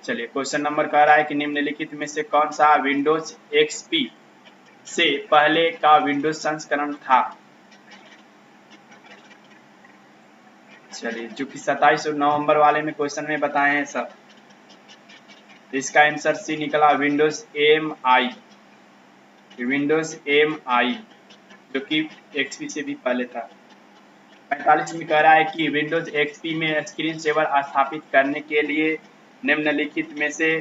चलिए क्वेश्चन नंबर कह रहा है कि निम्नलिखित में से कौन सा विंडोज एक्सपी से पहले का विंडोज संस्करण था? चलिए जो कि 27 नवंबर वाले में क्वेश्चन में बताए हैं सब, इसका आंसर सी निकला, विंडोज एम आई, विंडोज एम आई जो कि एक्सपी से भी पहले था। 45 में कह रहा है कि विंडोज एक्सपी में स्क्रीन सेवर स्थापित करने के लिए निम्नलिखित में से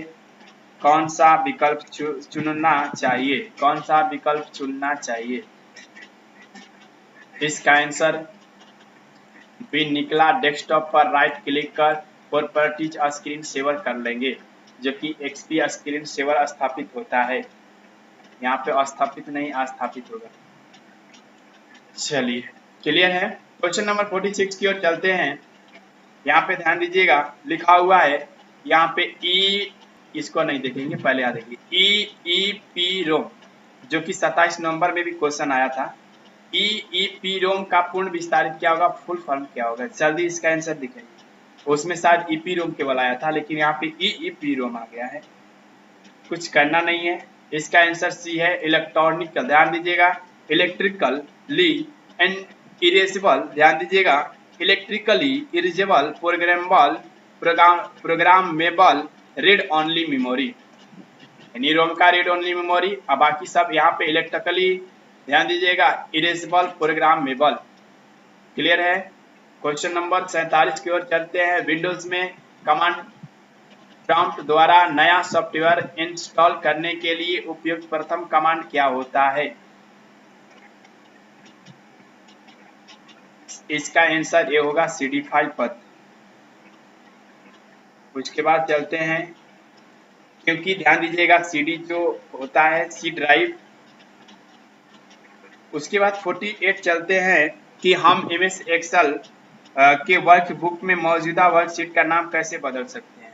कौन सा विकल्प चुनना चाहिए? कौन सा विकल्प चुनना चाहिए? इसका आंसर भी निकला, डेस्कटॉप पर राइट क्लिक कर प्रॉपर्टीज स्क्रीन सेवर कर लेंगे, जो कि एक्सपी स्क्रीन सेवर स्थापित होता है, यहाँ पे स्थापित नहीं स्थापित होगा। चलिए क्लियर है। क्वेश्चन नंबर 46 की ओर चलते हैं। यहाँ पे ध्यान दीजिएगा, लिखा हुआ है यहाँ पे इसको नहीं देखेंगे, पहले आ देखिए EEPROM, जो कि 27 नवंबर में भी क्वेश्चन आया था। EEPROM का पूर्ण विस्तारित क्या होगा, फुल फॉर्म क्या होगा? जल्दी इसका आंसर दिखाइए। उसमें शायद EEPROM केवल आया था, लेकिन यहाँ पे EEPROM आ गया है, कुछ करना नहीं है। इसका आंसर सी है, इलेक्ट्रॉनिकल, ध्यान दीजिएगा, इलेक्ट्रिकली एंड इरेसेबल, ध्यान दीजिएगा, electrically erasable programmable read only memory, यानी रोम का रीड ओनली मेमोरी। अब बाकी सब यहाँ पे इलेक्ट्रिकली, ध्यान दीजिएगा, इरेजेबल प्रोग्रामेबल। क्लियर है। क्वेश्चन नंबर 47 की ओर चलते हैं। विंडोज में कमांड प्रॉम्प्ट द्वारा नया सॉफ्टवेयर इंस्टॉल करने के लिए उपयुक्त प्रथम कमांड क्या होता है? इसका आंसर ये होगा CD फाइल पथ। उसके बाद चलते हैं, क्योंकि ध्यान दीजिएगा CD जो होता है C ड्राइव। उसके बाद 48 चलते हैं कि हम MS एक्सेल के वर्कबुक में मौजूदा वर्कशीट का नाम कैसे बदल सकते हैं?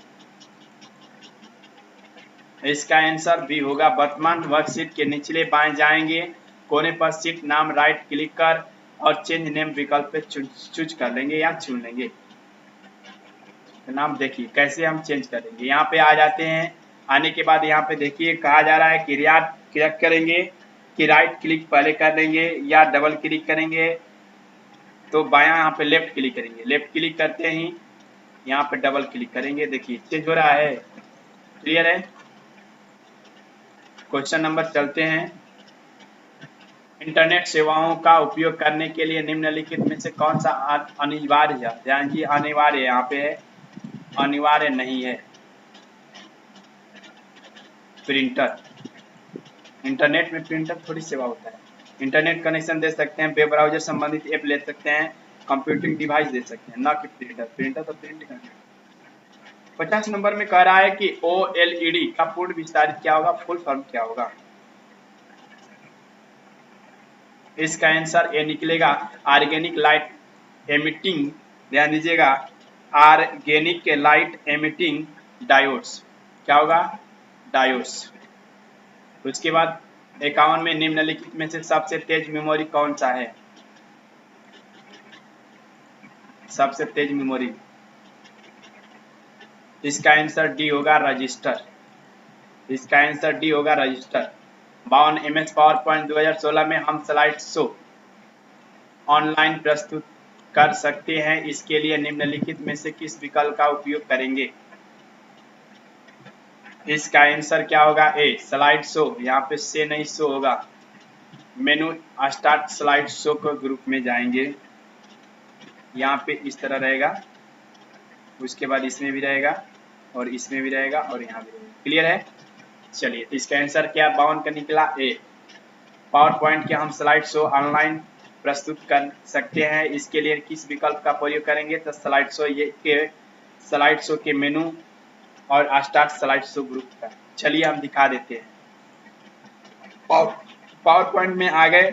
इसका आंसर भी होगा वर्तमान वर्कशीट के निचले बाएं जाएंगे, कोने पर शीट नाम राइट क्लिक कर और चेंज नेम विकल्प पे चूज कर लेंगे या चुन लेंगे। नाम देखिए कैसे हम चेंज करेंगे। यहाँ पे आ जाते हैं, आने के बाद यहाँ पे देखिए कहा जा रहा है कि क्लिक करेंगे कि राइट क्लिक पहले कर लेंगे या डबल क्लिक करेंगे, तो बायां यहाँ पे लेफ्ट क्लिक करेंगे। लेफ्ट क्लिक करते ही यहाँ पे डबल क्लिक करेंगे, देखिए चेंज हो रहा है। क्लियर है। क्वेश्चन नंबर चलते हैं। इंटरनेट सेवाओं का उपयोग करने के लिए निम्नलिखित में से कौन सा अनिवार्य है? ध्यान जी, अनिवार्य यहाँ पे है, अनिवार्य नहीं है। प्रिंटर, इंटरनेट में प्रिंटर थोड़ी सेवा होता है। इंटरनेट कनेक्शन दे सकते हैं, वेब ब्राउजर संबंधित ऐप ले सकते हैं, कंप्यूटिंग डिवाइस दे सकते हैं, ना कि प्रिंटर। प्रिंटर तो प्रिंट करना। 50 नंबर में कह रहा है कि OLED का पूर्ण विस्तारित क्या होगा, फुल फॉर्म क्या होगा? इसका आंसर ये निकलेगा ऑर्गेनिक लाइट एमिटिंग, ध्यान दीजिएगा, ऑर्गेनिक लाइट एमिटिंग डायोड्स। क्या होगा? डायोड्स। उसके बाद 51 में निम्नलिखित में से सबसे तेज मेमोरी कौन सा है? सबसे तेज मेमोरी, इसका आंसर डी होगा, रजिस्टर। इसका आंसर डी होगा, रजिस्टर। 52 MS पावर पॉइंट 2016 में हम स्लाइड शो ऑनलाइन प्रस्तुत कर सकते हैं, इसके लिए निम्नलिखित में से किस विकल्प का उपयोग करेंगे? इसका आंसर क्या होगा? ए, स्लाइड शो। यहाँ पे से नहीं शो होगा, मेनू स्टार्ट स्लाइड शो को ग्रुप में जाएंगे, यहाँ पे इस तरह रहेगा, उसके बाद इसमें भी रहेगा और इसमें भी रहेगा और यहाँ भी रहेगा। क्लियर है। चलिए, तो इसका आंसर क्या 52 का निकला, ए। पावर पॉइंट के हम स्लाइड शो ऑनलाइन प्रस्तुत कर सकते हैं, इसके लिए किस विकल्प का प्रयोग करेंगे? तो स्लाइड शो के मेनू और स्टार्ट स्लाइड शो ग्रुप का। चलिए हम दिखा देते हैं। पावर पॉइंट में आ गए,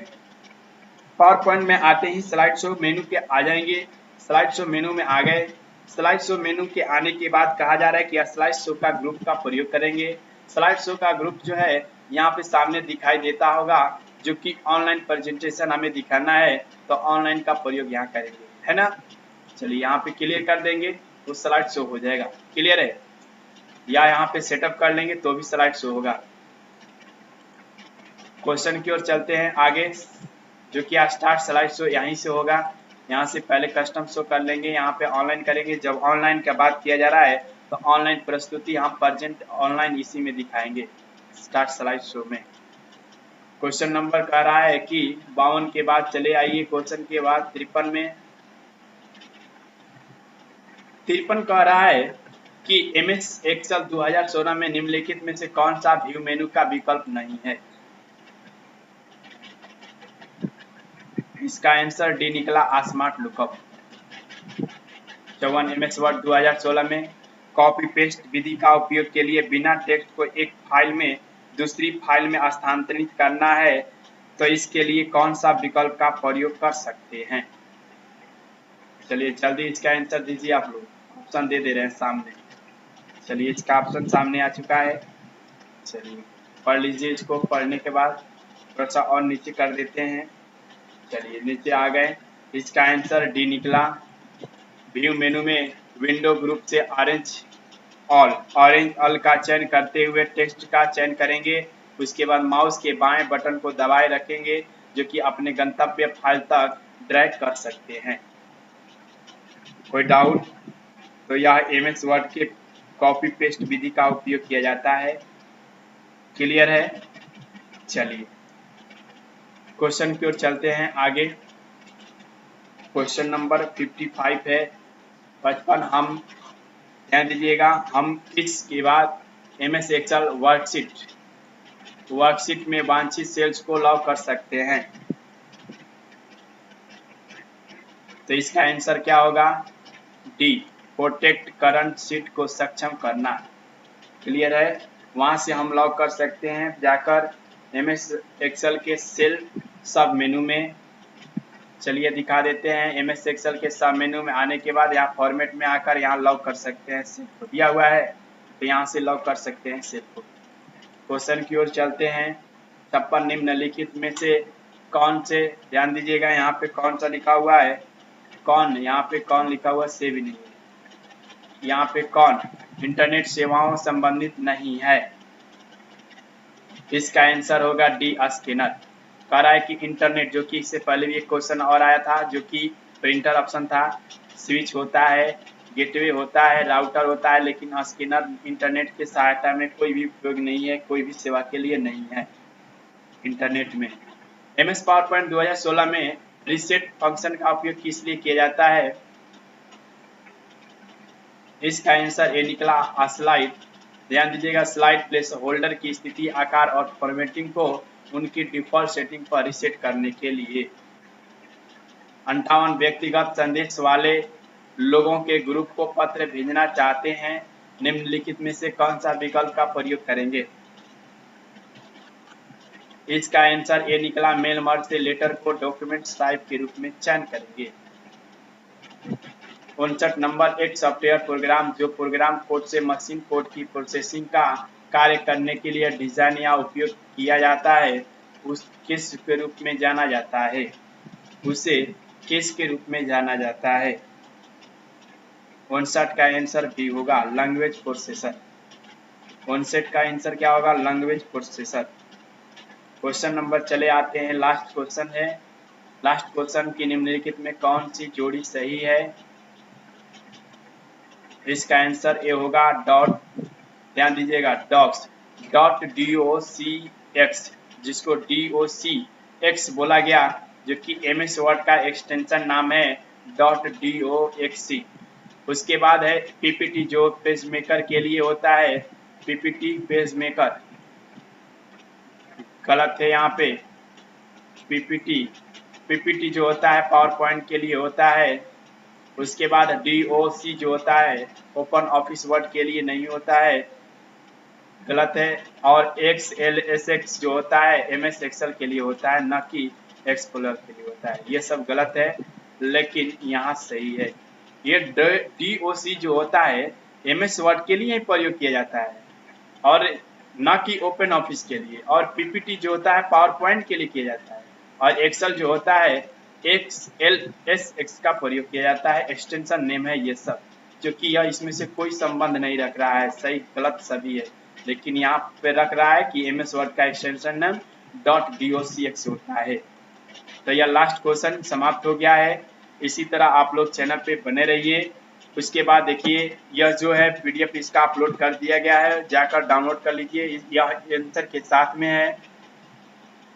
पावर पॉइंट में आते ही स्लाइड शो मेनू के आ जाएंगे। स्लाइड शो मेनू में आ गए। स्लाइड शो मेनू के आने के बाद कहा जा रहा है कि स्लाइड शो का ग्रुप का प्रयोग करेंगे। स्लाइड शो का ग्रुप जो है यहाँ पे सामने दिखाई देता होगा, जो कि ऑनलाइन प्रेजेंटेशन हमें दिखाना है, तो ऑनलाइन का प्रयोग यहाँ करेंगे, है ना। चलिए यहाँ पे क्लियर कर देंगे तो स्लाइड शो हो जाएगा। क्लियर है। या यहाँ पे सेटअप कर लेंगे तो भी स्लाइड शो होगा। क्वेश्चन की ओर चलते हैं आगे, जो कि स्टार्ट स्लाइड शो यहीं से होगा। यहाँ से पहले कस्टम शो कर लेंगे, यहाँ पे ऑनलाइन करेंगे। जब ऑनलाइन का बात किया जा रहा है तो ऑनलाइन प्रस्तुति हम प्रेजेंट ऑनलाइन इसी में दिखाएंगे, स्टार्ट स्लाइड शो में। क्वेश्चन नंबर कह रहा है कि 52 के बाद चले आइए क्वेश्चन के बाद 53 में। 53 कह रहा है कि MS एक्सेल 2016 में निम्नलिखित में से कौन सा व्यू मेनू का विकल्प नहीं है? इसका आंसर डी निकला, स्मार्ट लुकअप। 54 MS वर्ड 2016 में कॉपी पेस्ट विधि का उपयोग के लिए बिना टेक्स्ट को एक फाइल में दूसरी फाइल में स्थानांतरित करना है, तो इसके लिए कौन सा विकल्प का प्रयोग कर सकते हैं? चलिए जल्दी इसका आंसर दीजिए। आप लोग ऑप्शन दे रहे हैं सामने। चलिए इसका ऑप्शन सामने आ चुका है। चलिए पढ़ लीजिए इसको। पढ़ने के बाद थोड़ा सा और नीचे कर देते हैं। चलिए नीचे आ गए। इसका आंसर डी निकला। व्यू मेनू में विंडो ग्रुप से ऑरेंज ऑल का चयन करते हुए टेक्स्ट का चयन करेंगे। उसके बाद माउस के बाएं बटन को दबाए रखेंगे, जो कि अपने गंतव्य फाइल तक ड्रैग कर सकते हैं। कोई डाउट? तो यह MS वर्ड के कॉपी पेस्ट विधि का उपयोग किया जाता है। क्लियर है? चलिए क्वेश्चन की ओर चलते हैं आगे। क्वेश्चन नंबर 55 है 55। हम ध्यान दीजिएगा, हम इसके बाद MS एक्सेल वर्कशीट में वांछित सेल्स को लॉक कर सकते हैं। तो इसका आंसर क्या होगा? डी, प्रोटेक्ट करंट शीट को सक्षम करना। क्लियर है? वहां से हम लॉक कर सकते हैं जाकर MS एक्सेल के सेल सब मेनू में। चलिए दिखा देते हैं। MS एक्सेल के सब मेनू में आने के बाद यहाँ फॉर्मेट में आकर यहाँ लॉक कर सकते हैं। सेल को दिया हुआ है तो यहाँ से लॉक कर सकते हैं सेल को। क्वेश्चन की ओर चलते हैं। 56 निम्नलिखित में से कौन से, ध्यान दीजिएगा यहाँ पे कौन सा लिखा हुआ है? कौन, यहाँ पे कौन लिखा हुआ से भी नहीं है। यहाँ पे कौन इंटरनेट सेवाओं संबंधित नहीं है? इसका आंसर होगा डी, स्कैनर। कह रहा है कि इंटरनेट, जो कि इससे पहले भी एक क्वेश्चन और आया था जो कि प्रिंटर ऑप्शन था। स्विच होता है, गेटवे होता है, राउटर होता है, लेकिन स्कैनर इंटरनेट की सहायता में कोई भी उपयोग नहीं है, कोई भी सेवा के लिए नहीं है इंटरनेट में। MS पावरपॉइंट 2016 में रीसेट फंक्शन का उपयोग किस लिए किया जाता है? इसका आंसर ए निकला, स्लाइड। ध्यान दीजिएगा, स्लाइड प्लेस होल्डर की स्थिति, आकार और फॉर्मेटिंग को उनकी डिफॉल्ट सेटिंग पर रीसेट करने के लिए। 58 व्यक्तिगत संदेश वाले लोगों के ग्रुप को पत्र भेजना चाहते हैं, निम्नलिखित में से कौन सा विकल्प का प्रयोग करेंगे? इसका आंसर ए निकला, मेल मर्ज से लेटर को डॉक्यूमेंट टाइप के रूप में चयन करेंगे। 59 नंबर, एक सॉफ्टवेयर प्रोग्राम जो प्रोग्राम कोड से मशीन कोड की प्रोसेसिंग का कार्य करने के लिए डिजाइन या उपयोग किया जाता है, उस किस के रूप में जाना जाता है? उसे किस के रूप में जाना जाता है? 59 का आंसर भी होगा लैंग्वेज प्रोसेसर। 59 का आंसर क्या होगा? Language processor. क्वेश्चन नंबर चले आते हैं, लास्ट क्वेश्चन है। लास्ट क्वेश्चन की निम्नलिखित में कौन सी जोड़ी सही है? इसका आंसर ए होगा डॉट, ध्यान दीजिएगा, .docx, जिसको DOCX बोला गया, जो कि MS वर्ड का एक्सटेंशन नाम है .docx। उसके बाद है PPT, जो पेज मेकर के लिए होता है, PPT पेज मेकर। गलत है यहाँ पे। PPT जो होता है पावर पॉइंट के लिए होता है। उसके बाद DOC जो होता है ओपन ऑफिस वर्ड के लिए नहीं होता है, गलत है। और XLSX जो होता है MS एक्सेल के लिए होता है, न कि एक्सप्लोरर के लिए होता है। ये सब गलत है, लेकिन यहाँ सही है। ये DOC जो होता है MS वर्ड के लिए ही प्रयोग किया जाता है और न कि ओपन ऑफिस के लिए। और PPT जो होता है पावर पॉइंट के लिए किया जाता है। और एक्सेल जो होता है XLSX का प्रयोग किया जाता है, एक्सटेंशन नेम है ये सब, जो कि यह इसमें से कोई संबंध नहीं रख रहा है, सही गलत सभी है, लेकिन यहाँ पे रख रहा है कि MS वर्ड का एक्सटेंशन नेम .docx होता है। तो यह लास्ट क्वेश्चन समाप्त हो गया है। इसी तरह आप लोग चैनल पे बने रहिए। उसके बाद देखिए, यह जो है PDF इसका अपलोड कर दिया गया है, जाकर डाउनलोड कर लीजिए। यह आंसर के साथ में है,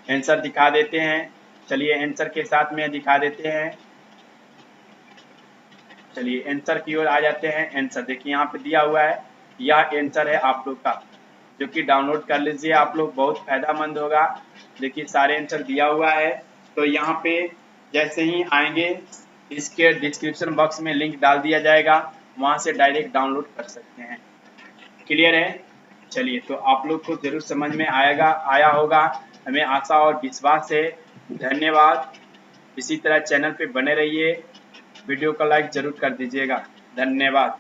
आंसर दिखा देते हैं। चलिए आंसर के साथ में दिखा देते हैं। चलिए आंसर की ओर आ जाते हैं। आंसर देखिए यहाँ पे दिया हुआ है, यह आंसर है आप लोग का, जो कि डाउनलोड कर लीजिए आप लोग, बहुत फायदेमंद होगा। देखिए सारे आंसर दिया हुआ है। तो यहाँ पे जैसे ही आएंगे, इसके डिस्क्रिप्शन बॉक्स में लिंक डाल दिया जाएगा, वहाँ से डायरेक्ट डाउनलोड कर सकते हैं। क्लियर है? चलिए, तो आप लोग को जरूर समझ में आया होगा, हमें आशा और विश्वास है। धन्यवाद। इसी तरह चैनल पे बने रहिए, वीडियो को लाइक जरूर कर दीजिएगा। धन्यवाद।